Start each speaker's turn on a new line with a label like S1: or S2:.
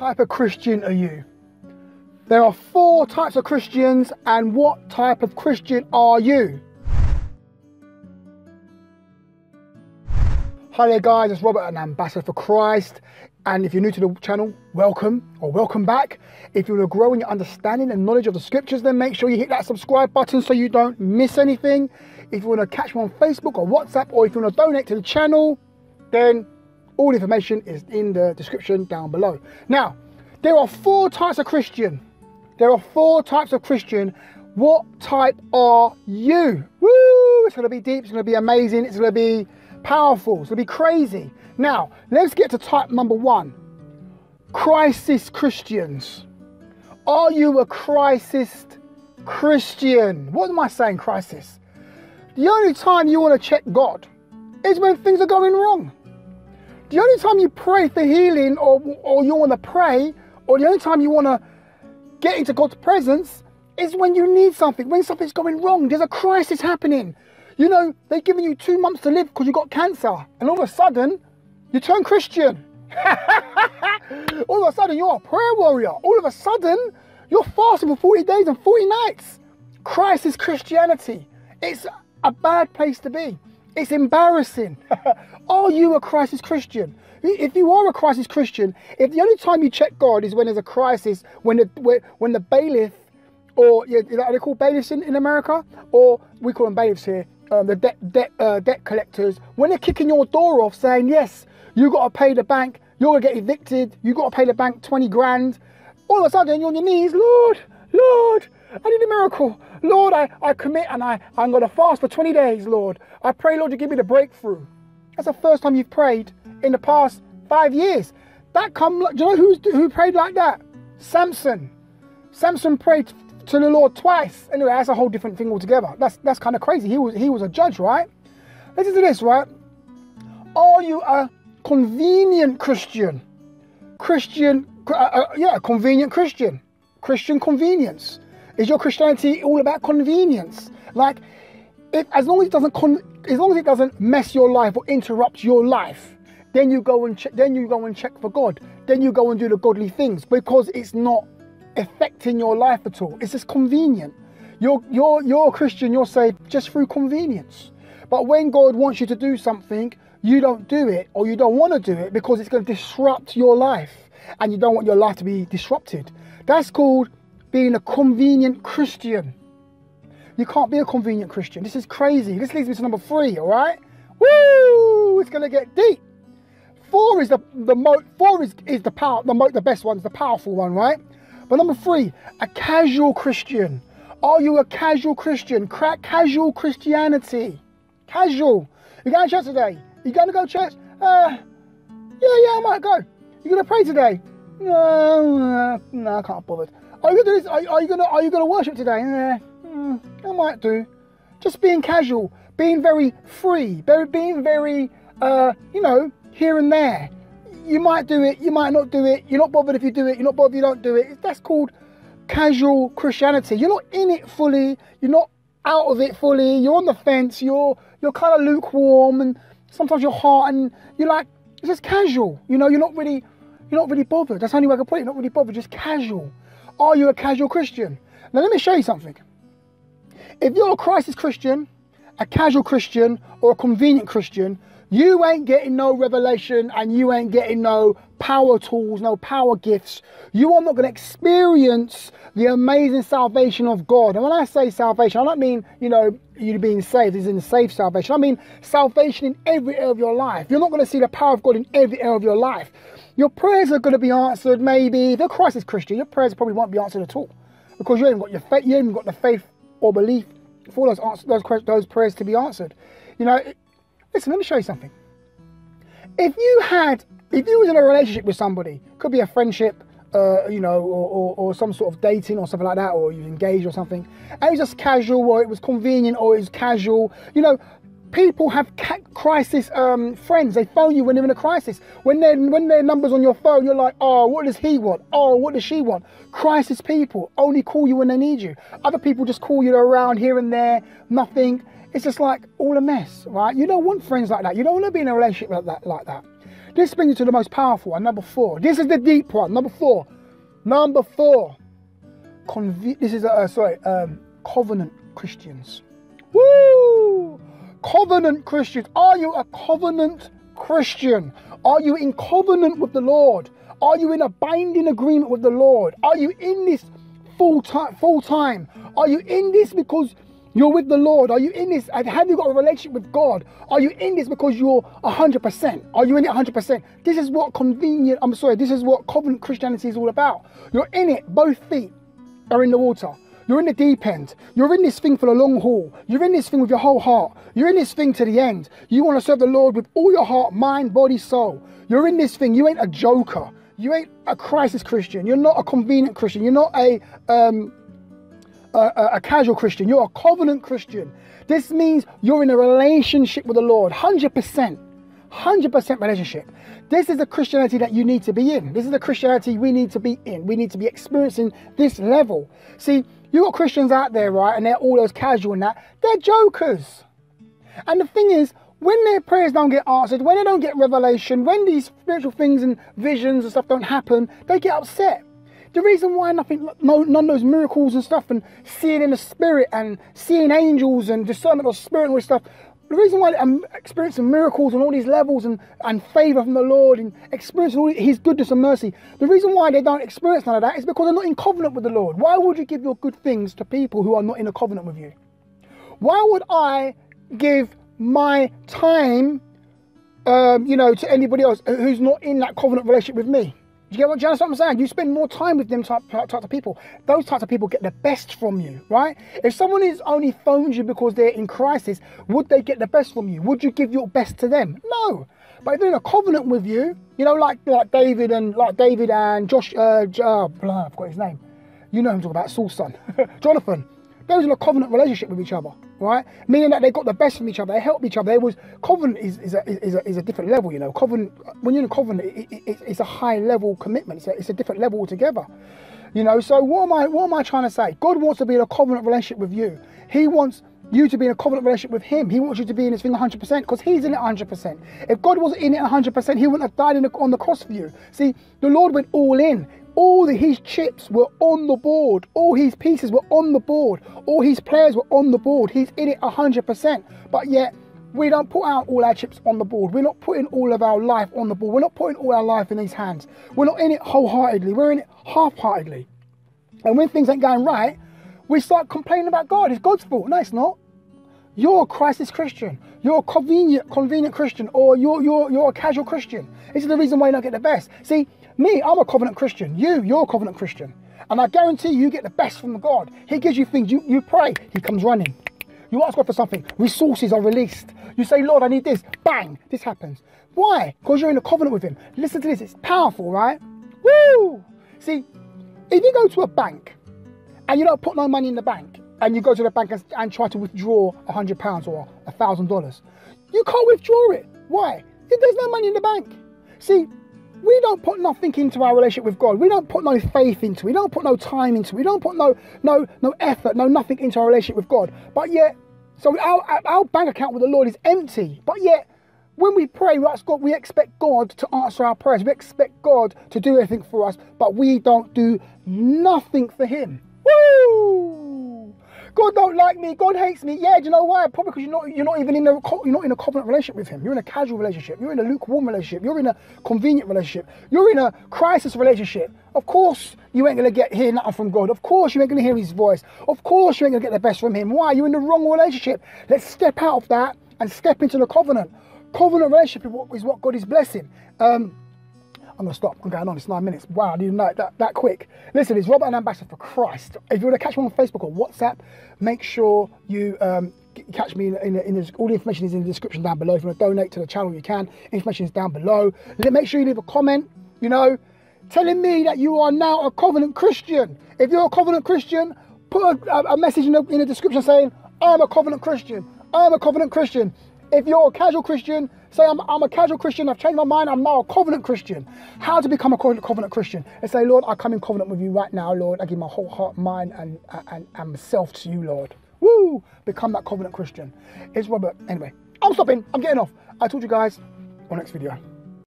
S1: type of Christian are you? There are 4 types of Christians, and what type of Christian are you? Hi there guys, it's Robert, an ambassador for Christ. And if you're new to the channel, welcome or welcome back. If you want to grow in your understanding and knowledge of the scriptures, then make sure you hit that subscribe button so you don't miss anything. If you want to catch me on Facebook or WhatsApp, or if you want to donate to the channel, then all the information is in the description down below. Now, there are 4 types of Christian. There are 4 types of Christian. What type are you? Woo! It's going to be deep. It's going to be amazing. It's going to be powerful. It's going to be crazy. Now, let's get to type number 1. Crisis Christians. Are you a crisis Christian? What am I saying, crisis? The only time you want to check God is when things are going wrong. The only time you pray for healing, or you want to pray, or the only time you want to get into God's presence is when you need something, when something's going wrong. There's a crisis happening. You know, they've given you 2 months to live because you got cancer, and all of a sudden, you turn Christian. All of a sudden, you're a prayer warrior. All of a sudden, you're fasting for 40 days and 40 nights. Crisis Christianity. It's a bad place to be. It's embarrassing. Are you a crisis Christian? If you are a crisis Christian, if the only time you check God is when there's a crisis, when the bailiff, or are they called bailiffs in America? Or we call them bailiffs here, the debt collectors, when they're kicking your door off saying, yes, you got to pay the bank, you're going to get evicted, you got to pay the bank 20 grand. All of a sudden you're on your knees, Lord, I need a miracle. Lord, I commit and I'm going to fast for 20 days, Lord. I pray, Lord, to give me the breakthrough. That's the first time you've prayed in the past 5 years. Do you know who prayed like that? Samson. Samson prayed to the Lord twice. Anyway, that's a whole different thing altogether. That's kind of crazy. He was a judge, right? Listen to this, right? Are you a convenient Christian? Convenient Christian. Christian convenience. Is your Christianity all about convenience? Like, as long as it doesn't mess your life or interrupt your life, then you go and check for God. Then you go and do the godly things, because it's not affecting your life at all. It's just convenient. You're a Christian. You're saved just through convenience. But when God wants you to do something, you don't do it, or you don't want to do it because it's going to disrupt your life, and you don't want your life to be disrupted. That's called being a convenient Christian. You can't be a convenient Christian. This is crazy. This leads me to number 3, all right? Woo! It's going to get deep. 4 is the best one, is the powerful one, right? But number 3, a casual Christian. Are you a casual Christian? Casual Christianity. Casual. You going to church today? You going to go to church? Yeah, I might go. You going to pray today? No, I can't bother. Are you going to do this? Are you going to worship today? I might do. Just being casual, being very free, being very, here and there. You might do it, you might not do it. You're not bothered if you do it. You're not bothered if you don't do it. That's called casual Christianity. You're not in it fully. You're not out of it fully. You're on the fence. You're kind of lukewarm, and sometimes you're hot, and you're like, it's just casual. You know, you're not really bothered. That's the only way I can put it. Not really bothered, just casual. Are you a casual Christian? Now let me show you something. If you're a crisis Christian, a casual Christian, or a convenient Christian, you ain't getting no revelation, and you ain't getting no power tools, no power gifts. You are not going to experience the amazing salvation of God. And when I say salvation, I don't mean, you being saved as in saved salvation. I mean salvation in every area of your life. You're not going to see the power of God in every area of your life. Your prayers are going to be answered, maybe. If you're a crisis Christian, your prayers probably won't be answered at all, because you haven't got your faith, you haven't got the faith or belief for those prayers to be answered. Listen, let me show you something. If you was in a relationship with somebody, could be a friendship, or some sort of dating or something like that, or you engaged or something, and it was just casual, or it was convenient, or it was casual. People have crisis friends. They phone you when they're in a crisis. When their number's on your phone, you're like, oh, what does he want? Oh, what does she want? Crisis people only call you when they need you. Other people just call you around here and there, nothing. It's just like all a mess, right? You don't want friends like that. You don't want to be in a relationship like that. This brings you to the most powerful one, number 4. This is the deep one, number 4. Number 4. Covenant Christians. Woo! Covenant Christians. Are you a covenant Christian? Are you in covenant with the Lord? Are you in a binding agreement with the Lord? Are you in this full time? Are you in this because you're with the Lord? Are you in this? Have you got a relationship with God? Are you in this because you're 100%? Are you in it 100%? This is what this is what covenant Christianity is all about. You're in it, both feet are in the water. You're in the deep end. You're in this thing for the long haul. You're in this thing with your whole heart. You're in this thing to the end. You want to serve the Lord with all your heart, mind, body, soul. You're in this thing. You ain't a joker. You ain't a crisis Christian. You're not a convenient Christian. You're not a casual Christian. You're a covenant Christian. This means you're in a relationship with the Lord. 100%. 100% relationship. This is the Christianity that you need to be in. This is the Christianity we need to be in. We need to be experiencing this level. See, you got Christians out there, right, and they're all those casual and that. They're jokers. And the thing is, when their prayers don't get answered, when they don't get revelation, when these spiritual things and visions and stuff don't happen, they get upset. The reason why none of those miracles and stuff and seeing in the spirit and seeing angels and discernment of spirit and all this stuff, the reason why I'm experiencing miracles on all these levels and favour from the Lord and experiencing all His goodness and mercy, the reason why they don't experience none of that is because they're not in covenant with the Lord. Why would you give your good things to people who are not in a covenant with you? Why would I give my time, to anybody else who's not in that covenant relationship with me? Do you understand what I'm saying? You spend more time with them type of people. Those types of people get the best from you, right? If someone is only phones you because they're in crisis, would they get the best from you? Would you give your best to them? No. But if they're in a covenant with you, like David and Josh, I forgot his name. You know who I'm talking about, Saul's son, Jonathan. They was in a covenant relationship with each other, right? Meaning that they got the best from each other. They helped each other. Covenant is a different level, Covenant, when you're in a covenant, it's a high level commitment. It's a different level altogether, So what am I trying to say? God wants to be in a covenant relationship with you. He wants you to be in a covenant relationship with Him. He wants you to be in His thing 100% because He's in it 100%. If God wasn't in it 100%, He wouldn't have died on the cross for you. See, the Lord went all in. All His chips were on the board. All His pieces were on the board. All His players were on the board. He's in it 100%. But yet, we don't put out all our chips on the board. We're not putting all of our life on the board. We're not putting all our life in His hands. We're not in it wholeheartedly. We're in it half-heartedly. And when things ain't going right, we start complaining about God. It's God's fault. No, it's not. You're a crisis Christian. You're a convenient Christian, or you're a casual Christian. This is the reason why you don't get the best. See, me, I'm a covenant Christian. You're a covenant Christian. And I guarantee you get the best from God. He gives you things. You pray, He comes running. You ask God for something, resources are released. You say, Lord, I need this. Bang, this happens. Why? Because you're in a covenant with Him. Listen to this. It's powerful, right? Woo! See, if you go to a bank and you don't put no money in the bank, and you go to the bank and try to withdraw £100 or $1,000, you can't withdraw it. Why? There's no money in the bank. See, we don't put nothing into our relationship with God. We don't put no faith into it. We don't put no time into it. We don't put no effort, nothing into our relationship with God. But yet, so our bank account with the Lord is empty. But yet, when we pray, we ask God, we expect God to answer our prayers. We expect God to do everything for us, but we don't do nothing for Him. Woo! God don't like me. God hates me. Yeah, do you know why? Probably because you're not even in a covenant relationship with Him. You're in a casual relationship. You're in a lukewarm relationship. You're in a convenient relationship. You're in a crisis relationship. Of course, you ain't gonna hear nothing from God. Of course, you ain't gonna hear His voice. Of course, you ain't gonna get the best from Him. Why? You're in the wrong relationship. Let's step out of that and step into the covenant. Covenant relationship is what God is blessing. I'm going to stop. I'm going on. It's 9 minutes. Wow, I didn't know it that quick. Listen, it's Robert, an ambassador for Christ. If you want to catch me on Facebook or WhatsApp, make sure you catch me all the information is in the description down below. If you want to donate to the channel, you can. Information is down below. Make sure you leave a comment, telling me that you are now a covenant Christian. If you're a covenant Christian, put a message in the description saying, I'm a covenant Christian. I'm a covenant Christian. If you're a casual Christian, say I'm a casual Christian, I've changed my mind, I'm now a covenant Christian. How to become a covenant Christian? And say, Lord, I come in covenant with you right now, Lord. I give my whole heart, mind, and myself to you, Lord. Woo! Become that covenant Christian. It's Robert. Anyway, I'm stopping. I'm getting off. I told you guys on next video.